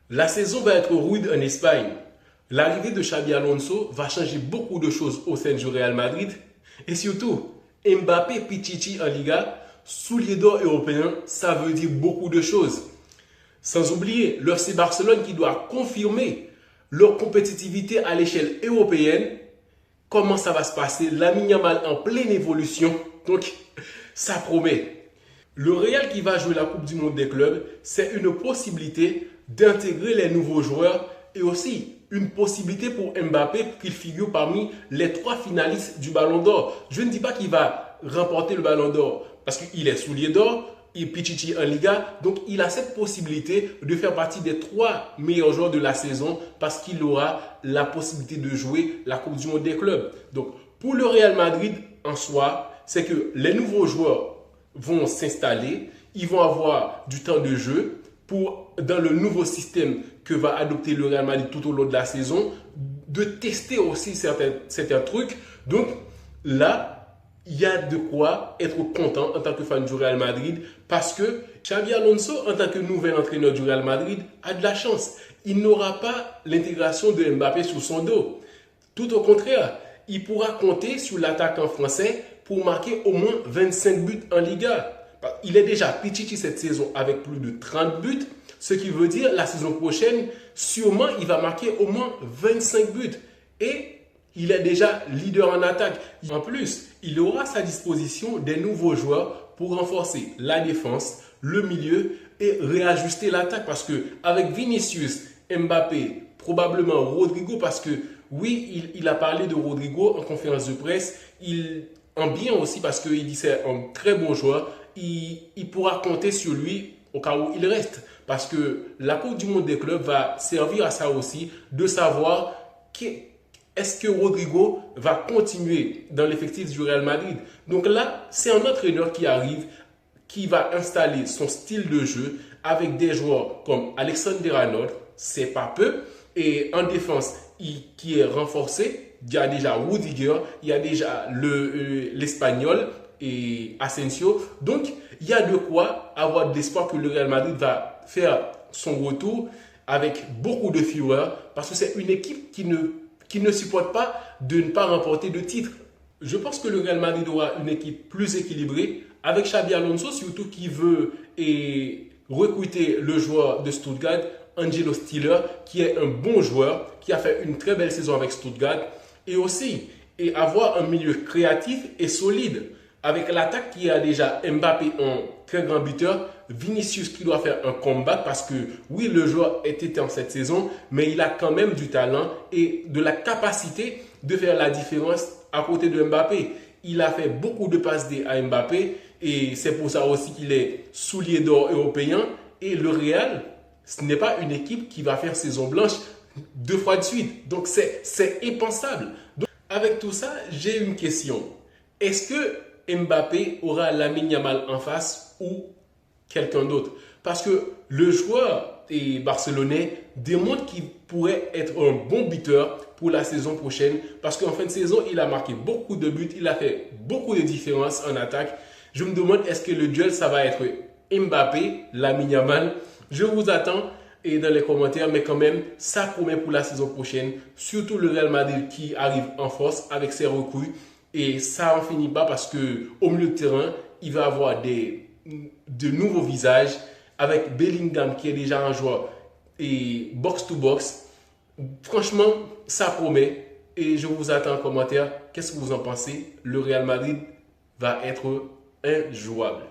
La saison va être rude en Espagne. L'arrivée de Xabi Alonso va changer beaucoup de choses au sein du Real Madrid. Et surtout, Mbappé Pichichi en Liga, soulier d'or européen, ça veut dire beaucoup de choses. Sans oublier le FC Barcelone qui doit confirmer leur compétitivité à l'échelle européenne. Comment ça va se passer? Lamine Yamal en pleine évolution. Donc, ça promet. Le Real qui va jouer la Coupe du Monde des clubs, c'est une possibilité d'intégrer les nouveaux joueurs et aussi une possibilité pour Mbappé qu'il figure parmi les 3 finalistes du Ballon d'Or. Je ne dis pas qu'il va remporter le Ballon d'Or parce qu'il est soulier d'or, et Pichichi en Liga, donc il a cette possibilité de faire partie des 3 meilleurs joueurs de la saison parce qu'il aura la possibilité de jouer la Coupe du Monde des clubs. Donc pour le Real Madrid en soi, c'est que les nouveaux joueurs vont s'installer, ils vont avoir du temps de jeu dans le nouveau système que va adopter le Real Madrid tout au long de la saison, de tester aussi certains trucs. Donc là, il y a de quoi être content en tant que fan du Real Madrid parce que Xabi Alonso, en tant que nouvel entraîneur du Real Madrid, a de la chance. Il n'aura pas l'intégration de Mbappé sur son dos. Tout au contraire, il pourra compter sur l'attaquant français pour marquer au moins 25 buts en Liga. Il est déjà Pichichi cette saison avec plus de 30 buts, ce qui veut dire la saison prochaine, sûrement il va marquer au moins 25 buts. Et il est déjà leader en attaque. En plus, il aura à sa disposition des nouveaux joueurs pour renforcer la défense, le milieu et réajuster l'attaque. Parce que avec Vinicius, Mbappé, probablement Rodrigo, parce que oui, il a parlé de Rodrigo en conférence de presse, en bien aussi parce qu'il dit c'est un très bon joueur, il pourra compter sur lui au cas où il reste. Parce que la Coupe du Monde des clubs va servir à ça aussi, de savoir est-ce que Rodrigo va continuer dans l'effectif du Real Madrid? Donc là, c'est un entraîneur qui arrive, qui va installer son style de jeu avec des joueurs comme Alexander-Arnold, c'est pas peu, et en défense, qui est renforcé. Il y a déjà Rudiger, il y a déjà l'Espagnol et Asensio. Donc, il y a de quoi avoir de l'espoir que le Real Madrid va faire son retour avec beaucoup de fureur parce que c'est une équipe qui ne supporte pas de ne pas remporter de titre. Je pense que le Real Madrid aura une équipe plus équilibrée avec Xabi Alonso, surtout qui veut recruter le joueur de Stuttgart, Angelo Stiller, qui est un bon joueur, qui a fait une très belle saison avec Stuttgart, et aussi avoir un milieu créatif et solide avec l'attaque qui a déjà Mbappé en très grand buteur, Vinicius qui doit faire un comeback parce que oui, le joueur est éteint cette saison, mais il a quand même du talent et de la capacité de faire la différence à côté de Mbappé. Il a fait beaucoup de passes D à Mbappé et c'est pour ça aussi qu'il est soulier d'or européen. Et le Real, ce n'est pas une équipe qui va faire saison blanche 2 fois de suite. Donc c'est impensable. Donc, avec tout ça, j'ai une question. Est-ce que Mbappé aura Lamine Yamal en face ou quelqu'un d'autre? Parce que le joueur barcelonais démontre qu'il pourrait être un bon buteur pour la saison prochaine. Parce qu'en fin de saison, il a marqué beaucoup de buts, il a fait beaucoup de différences en attaque. Je me demande, est-ce que le duel, ça va être Mbappé, Lamine Yamal? Je vous attends dans les commentaires, mais quand même, ça promet pour la saison prochaine. Surtout le Real Madrid qui arrive en force avec ses recrues. Et ça n'en finit pas parce qu'au milieu de terrain, il va avoir de nouveaux visages avec Bellingham qui est déjà un joueur et box-to-box. Franchement, ça promet et je vous attends en commentaire. Qu'est-ce que vous en pensez? Le Real Madrid va être injouable.